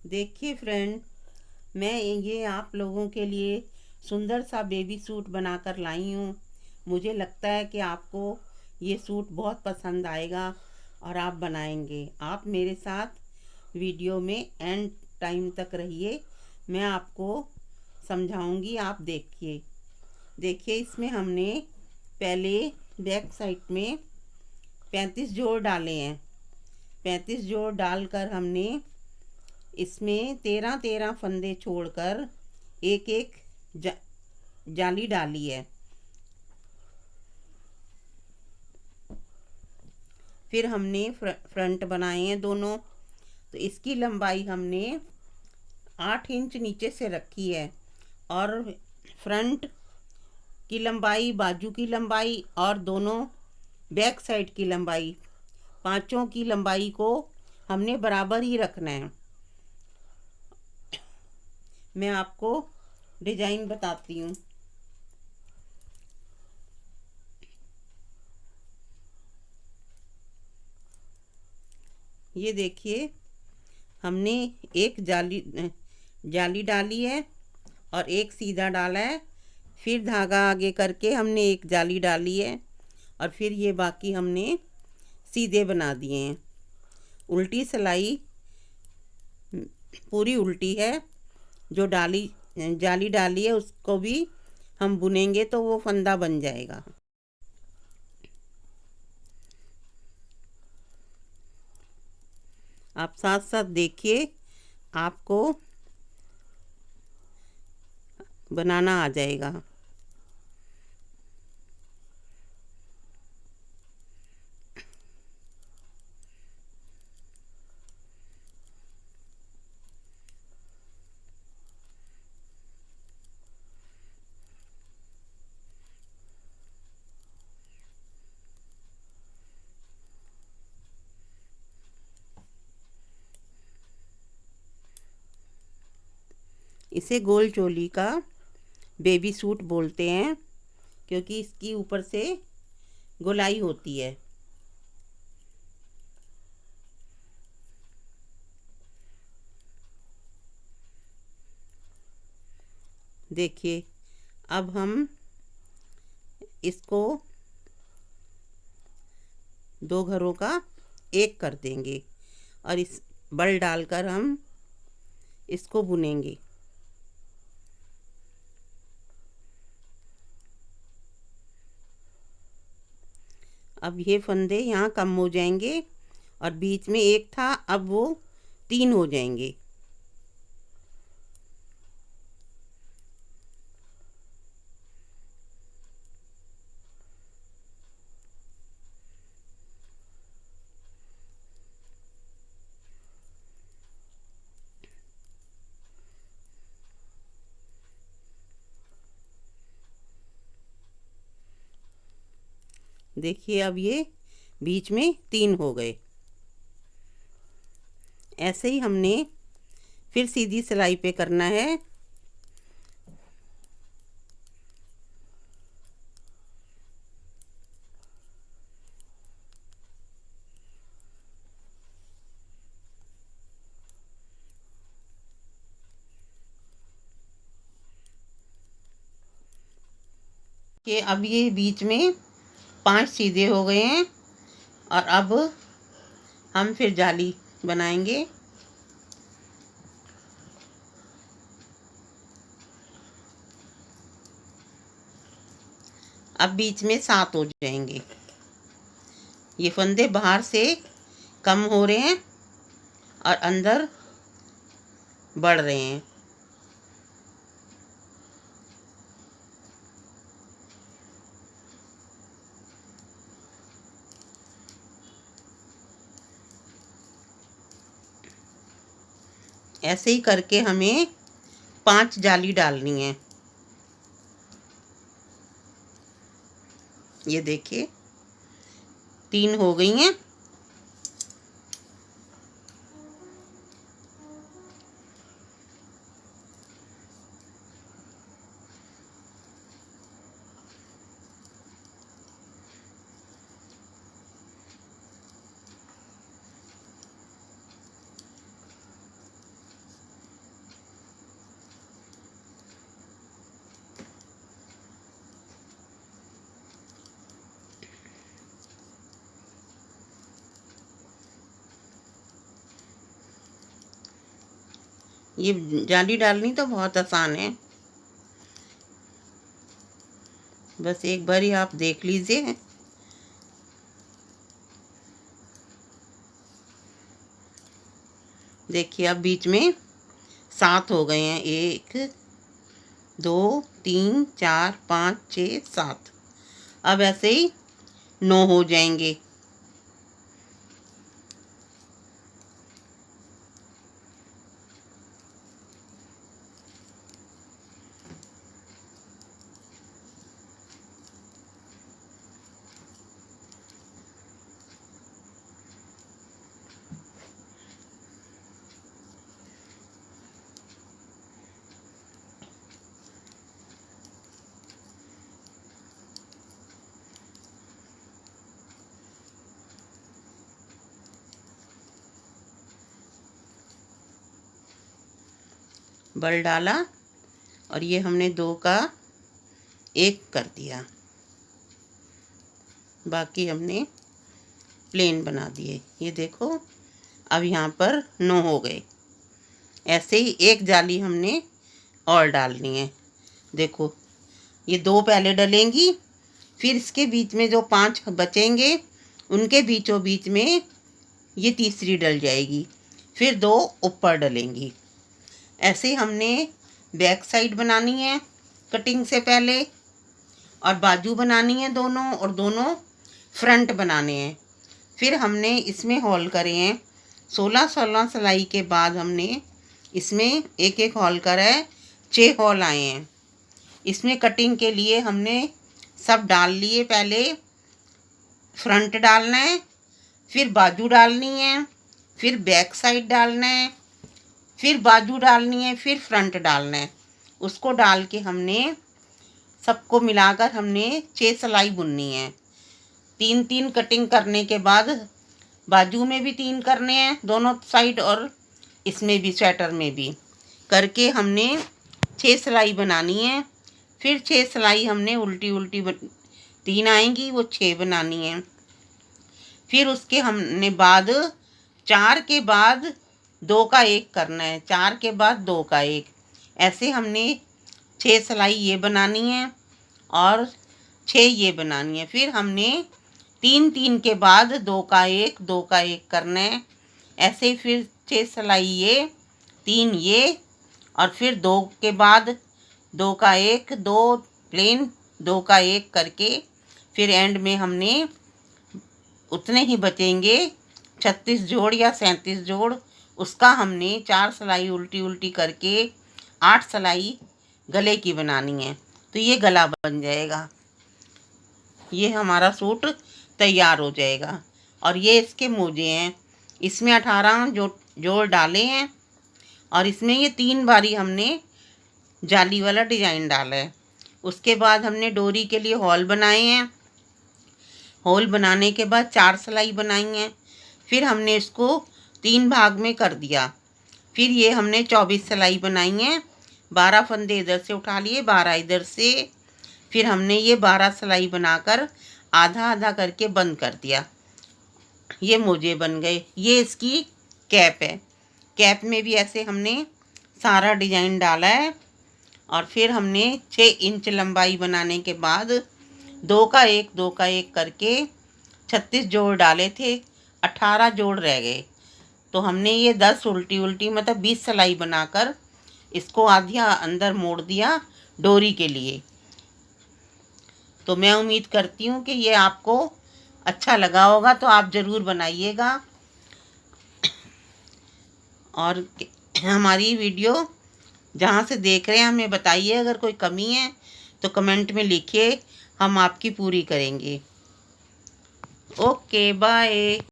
देखिए फ्रेंड, मैं ये आप लोगों के लिए सुंदर सा बेबी सूट बनाकर लाई हूँ। मुझे लगता है कि आपको ये सूट बहुत पसंद आएगा और आप बनाएंगे। आप मेरे साथ वीडियो में एंड टाइम तक रहिए। मैं आपको समझाऊंगी, आप देखिए। देखिए, इसमें हमने पहले बैक साइड में 35 जोड़ डाले हैं। 35 जोड़ डालकर हमने इसमें 13-13 फंदे छोड़कर एक एक जा, जाली डाली है। फिर हमने फ्रंट बनाए हैं दोनों। तो इसकी लंबाई हमने 8 इंच नीचे से रखी है और फ्रंट की लंबाई, बाजू की लंबाई और दोनों बैक साइड की लंबाई, पांचों की लंबाई को हमने बराबर ही रखना है। मैं आपको डिजाइन बताती हूँ। ये देखिए, हमने एक जाली डाली है और एक सीधा डाला है। फिर धागा आगे करके हमने एक जाली डाली है और फिर ये बाकी हमने सीधे बना दिए हैं। उल्टी सिलाई पूरी उल्टी है। जो जाली डाली है उसको भी हम बुनेंगे तो वो फंदा बन जाएगा। आप साथ साथ देखिए, आपको बनाना आ जाएगा। इसे गोल चोली का बेबी सूट बोलते हैं, क्योंकि इसकी ऊपर से गोलाई होती है। देखिए, अब हम इसको दो घरों का एक कर देंगे और इस बल डालकर हम इसको बुनेंगे। अब ये फंदे यहाँ कम हो जाएंगे और बीच में एक था, अब वो 3 हो जाएंगे। देखिए, अब ये बीच में 3 हो गए। ऐसे ही हमने फिर सीधी सिलाई पे करना है। कि अब ये बीच में 5 सीधे हो गए हैं और अब हम फिर जाली बनाएंगे। अब बीच में 7 हो जाएंगे। ये फंदे बाहर से कम हो रहे हैं और अंदर बढ़ रहे हैं। ऐसे ही करके हमें 5 जाली डालनी है। ये देखिए, 3 हो गई हैं। ये जाली डालनी तो बहुत आसान है, बस एक बार ही आप देख लीजिए। देखिए अब बीच में 7 हो गए हैं, 1 2 3 4 5 6 7। अब ऐसे ही 9 हो जाएंगे। बल डाला और ये हमने 2 का 1 कर दिया, बाकी हमने प्लेन बना दिए। ये देखो अब यहाँ पर 9 हो गए। ऐसे ही एक जाली हमने और डालनी है। देखो ये 2 पहले डलेंगी, फिर इसके बीच में जो 5 बचेंगे उनके बीचों बीच में ये तीसरी डल जाएगी, फिर 2 ऊपर डलेंगी। ऐसे हमने बैक साइड बनानी है कटिंग से पहले, और बाजू बनानी है दोनों, और दोनों फ्रंट बनाने हैं। फिर हमने इसमें हॉल करे हैं 16 सिलाई के बाद हमने इसमें एक एक हॉल करा है, 6 हॉल आए हैं। इसमें कटिंग के लिए हमने सब डाल लिए। पहले फ्रंट डालना है, फिर बाजू डालनी है, फिर बैक साइड डालना है, फिर बाजू डालनी है, फिर फ्रंट डालना है। उसको डाल के हमने सबको मिलाकर हमने 6 सिलाई बुननी है। 3 कटिंग करने के बाद बाजू में भी 3 करने हैं दोनों साइड, और इसमें भी स्वेटर में भी करके हमने 6 सिलाई बनानी है। फिर 6 सिलाई हमने उल्टी उल्टी 3 आएंगी, वो 6 बनानी है। फिर उसके हमने बाद 4 के बाद 2 का 1 करना है, 4 के बाद 2 का 1। ऐसे हमने 6 सिलाई ये बनानी है और 6 ये बनानी है। फिर हमने 3 के बाद 2 का 1 2 का 1 करना है। ऐसे फिर 6 सिलाई ये, 3 ये, और फिर 2 के बाद 2 का 1 2 प्लेन 2 का 1 करके फिर एंड में हमने उतने ही बचेंगे 36 जोड़ या 37 जोड़। उसका हमने 4 सिलाई उल्टी उल्टी करके 8 सिलाई गले की बनानी है, तो ये गला बन जाएगा। ये हमारा सूट तैयार हो जाएगा। और ये इसके मोजे हैं, इसमें 18 जोड़ डाले हैं, और इसमें ये 3 बारी हमने जाली वाला डिजाइन डाला है। उसके बाद हमने डोरी के लिए हॉल बनाए हैं। हॉल बनाने के बाद 4 सिलाई बनाई हैं। फिर हमने इसको 3 भाग में कर दिया। फिर ये हमने 24 सिलाई बनाई हैं। 12 फंदे इधर से उठा लिए, 12 इधर से। फिर हमने ये 12 सिलाई बनाकर आधा आधा करके बंद कर दिया। ये मोजे बन गए। ये इसकी कैप है। कैप में भी ऐसे हमने सारा डिजाइन डाला है। और फिर हमने 6 इंच लंबाई बनाने के बाद 2 का 1 2 का 1 करके 36 जोड़ डाले थे, 18 जोड़ रह गए। तो हमने ये 10 उल्टी उल्टी मतलब 20 सिलाई बनाकर इसको आधिया अंदर मोड़ दिया डोरी के लिए। तो मैं उम्मीद करती हूँ कि ये आपको अच्छा लगा होगा, तो आप ज़रूर बनाइएगा। और हमारी वीडियो जहाँ से देख रहे हैं हमें बताइए, अगर कोई कमी है तो कमेंट में लिखिए, हम आपकी पूरी करेंगे। Okay bye.